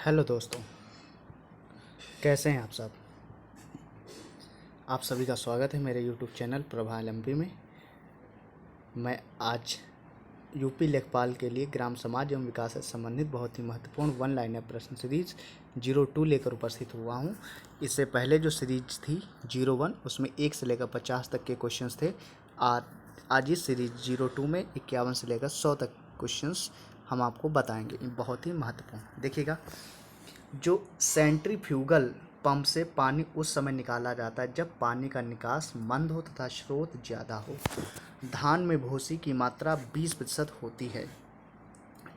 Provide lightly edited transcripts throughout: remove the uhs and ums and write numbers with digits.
Hello दोस्तों, कैसे हैं आप सब। आप सभी का स्वागत है मेरे यूट्यूब चैनल प्रभा एलएमपी में। मैं आज यूपी लेखपाल के लिए ग्राम समाज एवं विकास से संबंधित बहुत ही महत्वपूर्ण वन लाइनर प्रश्न सीरीज 02 लेकर उपस्थित हुआ हूं। इससे पहले जो सीरीज थी 01 उसमें 1 से लेकर 50 तक के क्वेश्चंस थे। आज इस सीरीज 02 में 51 से लेकर 100 तक क्वेश्चंस हम आपको बताएंगे। बहुत ही महत्वपूर्ण देखिएगा। जो सेंट्रीफ्यूगल पंप से पानी उस समय निकाला जाता है जब पानी का निकास मंद हो तथा स्रोत ज़्यादा हो। धान में भूसी की मात्रा 20% होती है।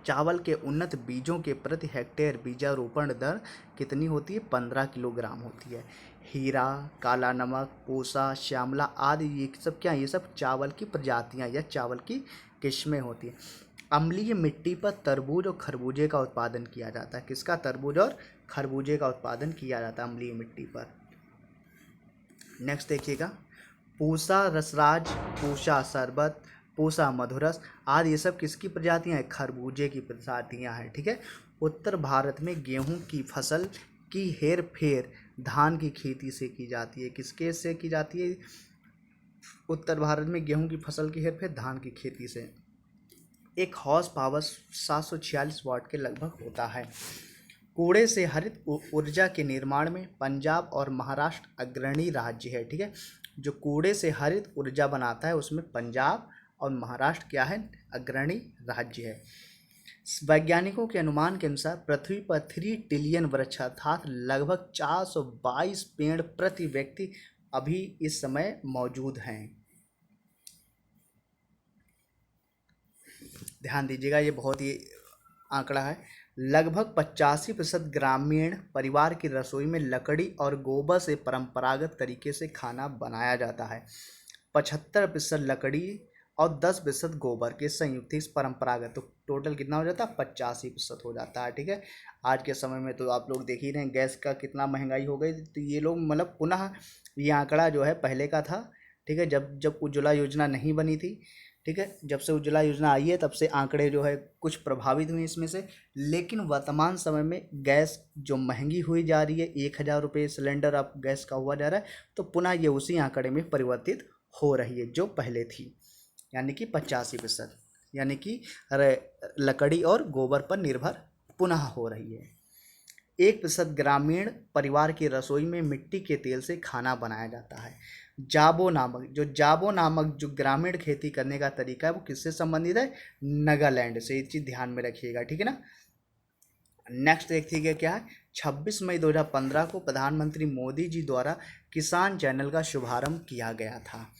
चावल के उन्नत बीजों के प्रति हेक्टेयर बीजारोपण दर कितनी होती है? 15 किलोग्राम होती है। हीरा, काला नमक, पूसा, श्यामला आदि ये सब क्या, ये सब चावल की प्रजातियां या चावल की किस्में होती हैं। अम्लीय मिट्टी पर तरबूज और खरबूजे का उत्पादन किया जाता है। किसका? तरबूज और खरबूजे का उत्पादन किया जाता है अम्लीय मिट्टी पर। नेक्स्ट देखिएगा, पूसा रसराज, पूसा शरबत, पूसा मधुरस आदि ये सब किसकी प्रजातियां हैं? खरबूजे की प्रजातियां हैं। ठीक है। उत्तर भारत में गेहूं की फसल की हेर फेर धान की खेती से की जाती है। किसके से की जाती है? उत्तर भारत में गेहूं की फसल की हेर फेर धान की खेती से। एक हॉर्स पावर 746 वाट के लगभग होता है। कूड़े से हरित ऊर्जा के निर्माण में पंजाब और महाराष्ट्र अग्रणी राज्य है। ठीक है। जो कूड़े से हरित ऊर्जा बनाता है उसमें पंजाब और महाराष्ट्र क्या है? अग्रणी राज्य है। वैज्ञानिकों के अनुमान के अनुसार पृथ्वी पर 3 ट्रिलियन वृक्ष अर्थात लगभग 422 पेड़ प्रति व्यक्ति अभी इस समय मौजूद हैं। ध्यान दीजिएगा, ये बहुत ही आंकड़ा है। लगभग 85% ग्रामीण परिवार की रसोई में लकड़ी और गोबर से परंपरागत तरीके से खाना बनाया जाता है। 75% लकड़ी और 10% गोबर के संयुक्त इस परंपरागत, तो टोटल कितना हो जाता है? 85% हो जाता है। ठीक है। आज के समय में तो आप लोग देख ही रहे हैं गैस का कितना महंगाई हो गई, तो ये लोग मतलब पुनः ये आंकड़ा जो है पहले का था। ठीक है। जब जब उज्ज्वला योजना नहीं बनी थी, ठीक है, जब से उज्ज्वला योजना आई है तब से आंकड़े जो है कुछ प्रभावित हुए इसमें से। लेकिन वर्तमान समय में गैस जो महंगी हुई जा रही है, 1000 रुपये सिलेंडर अब गैस का हुआ जा रहा है, तो पुनः ये उसी आंकड़े में परिवर्तित हो रही है जो पहले थी, यानी कि 85%, यानी कि लकड़ी और गोबर पर निर्भर पुनः हो रही है। 1% ग्रामीण परिवार की रसोई में मिट्टी के तेल से खाना बनाया जाता है। जाबो नामक जो ग्रामीण खेती करने का तरीका है वो किससे संबंधित है? नागालैंड से। ये चीज ध्यान में रखिएगा। ठीक है ना। नेक्स्ट देखिएगा क्या है। 26 मई 2015 को प्रधानमंत्री मोदी जी द्वारा किसान चैनल का शुभारंभ किया गया था।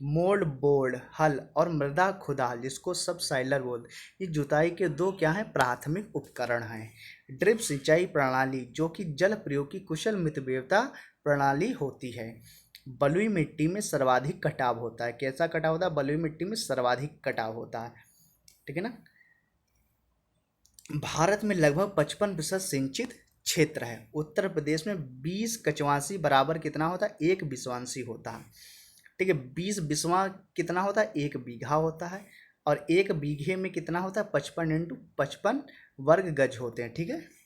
मोल्ड बोर्ड हल और मृदा खुदाल, जिसको सब साइलर बोल, ये जुताई के दो क्या हैं? प्राथमिक उपकरण हैं। ड्रिप सिंचाई प्रणाली जो कि जल प्रयोग की कुशल मितव्ययिता प्रणाली होती है। बलुई मिट्टी में सर्वाधिक कटाव होता है। कैसा कटाव होता है? बलुई मिट्टी में सर्वाधिक कटाव होता है। ठीक है ना। भारत में लगभग 55% सिंचित क्षेत्र है। उत्तर प्रदेश में 20 कचवासी बराबर कितना होता है? 1 बिसवांसी होता है। ठीक है। 20 बिसवा कितना होता है? 1 बीघा होता है। और 1 बीघे में कितना होता है? 55 इंटू 55 वर्ग गज होते हैं। ठीक है।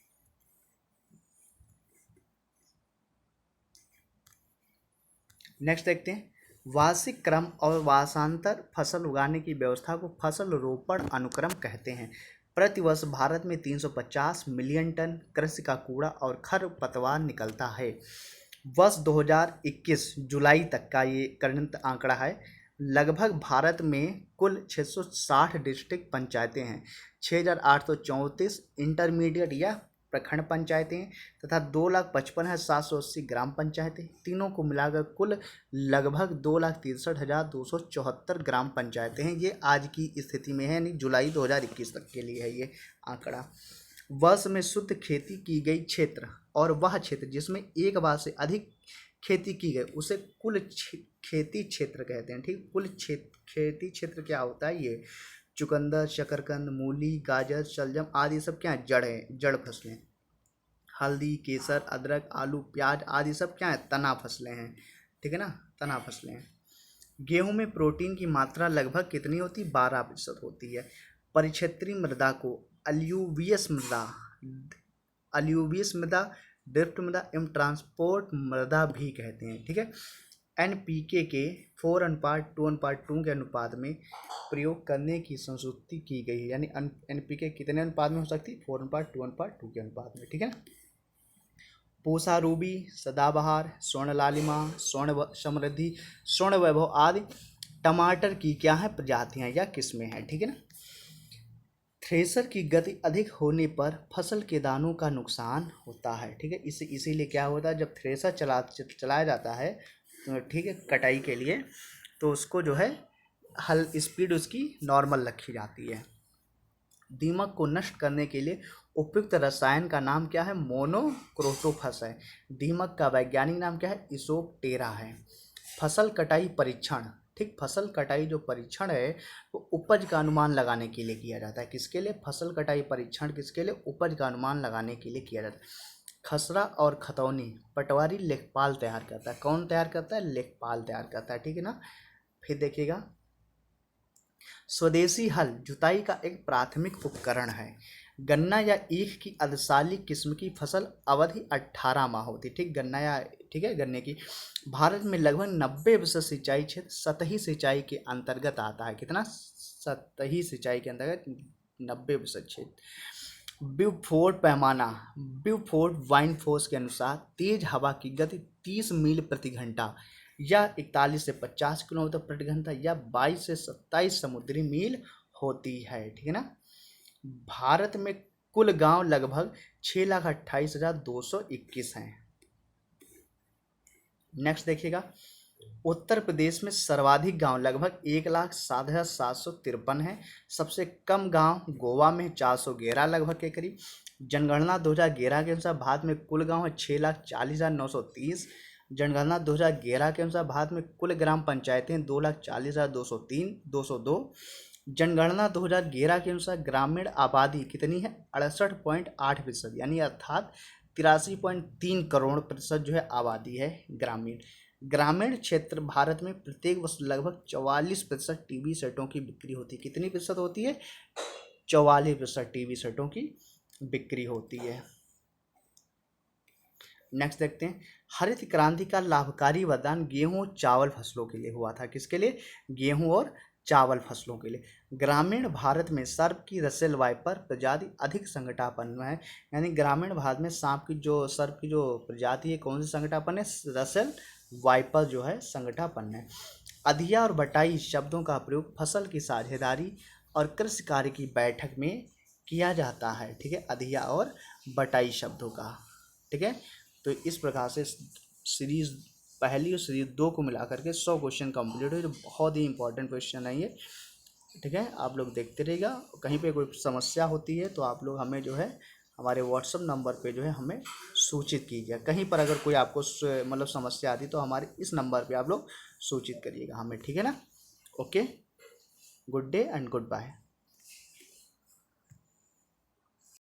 नेक्स्ट देखते हैं। वार्षिक क्रम और वार्षांतर फसल उगाने की व्यवस्था को फसल रोपण अनुक्रम कहते हैं। प्रतिवर्ष भारत में 350 मिलियन टन कृषि का कूड़ा और खरपतवार निकलता है। वर्ष 2021 जुलाई तक का ये करंट आंकड़ा है। लगभग भारत में कुल 660 डिस्ट्रिक्ट पंचायतें हैं। 6834 इंटरमीडिएट या प्रखंड पंचायतें हैं तथा 2,55,780 ग्राम पंचायतें। तीनों को मिलाकर कुल लगभग 2,63,274 ग्राम पंचायतें हैं। ये आज की स्थिति में है, यानी जुलाई 2021 तक के लिए है ये आंकड़ा। वर्ष में शुद्ध खेती की गई क्षेत्र और वह क्षेत्र जिसमें एक बार से अधिक खेती की गई उसे कुल खेती क्षेत्र कहते हैं। ठीक। कुल खेती क्षेत्र क्या होता है? ये चुकंदर, शकरकंद, मूली, गाजर, शलजम आदि सब क्या है? जड़ फसलें। हल्दी, केसर, अदरक, आलू, प्याज आदि सब क्या है? तना फसलें हैं। ठीक है ना। तना फसलें हैं। गेहूं में प्रोटीन की मात्रा लगभग कितनी होती है? 12% होती है। परिक्षेत्रीय मृदा को अलयूवियस मृदा अलूवियस मृदा, ड्रिफ्ट मृदा एवं ट्रांसपोर्ट मृदा भी कहते हैं। ठीक है, एनपीके के 4:2:2 के अनुपात में प्रयोग करने की संस्तुति की गई है। यानी एनपीके कितने अनुपात में हो सकती है? 4:2:2 के अनुपात में। ठीक है ना। पूसा रूबी, सदाबहार, स्वर्ण लालिमा, स्वर्ण समृद्धि, स्वर्ण वैभव आदि टमाटर की क्या है? प्रजातियां या किस्में हैं। ठीक है ना। थ्रेसर की गति अधिक होने पर फसल के दानों का नुकसान होता है। ठीक है, इसीलिए क्या होता है, जब थ्रेसर चलाया जाता है तो ठीक है कटाई के लिए, तो उसको जो है हल स्पीड उसकी नॉर्मल रखी जाती है। दीमक को नष्ट करने के लिए उपयुक्त रसायन का नाम क्या है? मोनोक्रोटोफस है। दीमक का वैज्ञानिक नाम क्या है? इसोप्टेरा है। फसल कटाई परीक्षण, ठीक, फसल कटाई जो परीक्षण है वो उपज का अनुमान लगाने के लिए किया जाता है। किसके लिए? फसल कटाई परीक्षण किसके लिए? उपज का अनुमान लगाने के लिए किया जाता है। खसरा और खतौनी पटवारी लेखपाल तैयार करता है। कौन तैयार करता है? लेखपाल तैयार करता है। ठीक है ना। फिर देखिएगा, स्वदेशी हल जुताई का एक प्राथमिक उपकरण है। गन्ना या ईख की अर्धशाली किस्म की फसल अवधि 18 माह होती। ठीक, गन्ना या ठीक है गन्ने की भारत में लगभग 90% सिंचाई क्षेत्र सतही सिंचाई के अंतर्गत आता है। कितना? सतही सिंचाई के अंतर्गत 90% क्षेत्र। ब्यूफोर्ड पैमाना, ब्यूफोर्ड वाइनफोर्स के अनुसार तेज हवा की गति 30 मील प्रति घंटा या 41 से 50 किलोमीटर प्रति घंटा या 22 से 27 समुद्री मील होती है। ठीक है ना। भारत में कुल गांव लगभग 6,28,221 हैं। नेक्स्ट देखिएगा, उत्तर प्रदेश में सर्वाधिक गांव लगभग 1,07,753 है। सबसे कम गांव गोवा में 411 लगभग के करीब। जनगणना 2011 के अनुसार भारत में कुल गांव है 6,40,930। जनगणना 2011 के अनुसार भारत में कुल ग्राम पंचायतें 2,40,202। जनगणना 2011 के अनुसार ग्रामीण आबादी कितनी है? 68.8%, यानी अर्थात 83.3 करोड़ प्रतिशत जो है आबादी है ग्रामीण। ग्रामीण क्षेत्र भारत में प्रत्येक वर्ष लगभग 44% टीवी सेटों की बिक्री होती है। कितनी प्रतिशत होती है? 44% टीवी सेटों की बिक्री होती है। नेक्स्ट देखते हैं, हरित क्रांति का लाभकारी वरदान गेहूं और चावल फसलों के लिए हुआ था। किसके लिए? गेहूं और चावल फसलों के लिए। ग्रामीण भारत में सर्प की रसेल वाइपर प्रजाति अधिक संकटापन्न है। यानी ग्रामीण भारत में सर्प की जो प्रजाति है कौन सी संकटापन्न है? रसेल वाइपर जो है संकटापन्न है। अधिया और बटाई शब्दों का प्रयोग फसल की साझेदारी और कृषि कार्य की बैठक में किया जाता है। ठीक है, अधिया और बटाई शब्दों का। ठीक है, तो इस प्रकार से सीरीज पहली और सीरीज 2 को मिलाकर के 100 क्वेश्चन कंप्लीट हुए, जो बहुत ही इंपॉर्टेंट क्वेश्चन है ये। ठीक है, आप लोग देखते रहिएगा। कहीं पे कोई समस्या होती है तो आप लोग हमें जो है हमारे व्हाट्सअप नंबर पे जो है हमें सूचित कीजिए। कहीं पर अगर कोई आपको मतलब समस्या आती तो हमारे इस नंबर पे आप लोग सूचित करिएगा हमें। ठीक है ना। Okay, good day and good bye.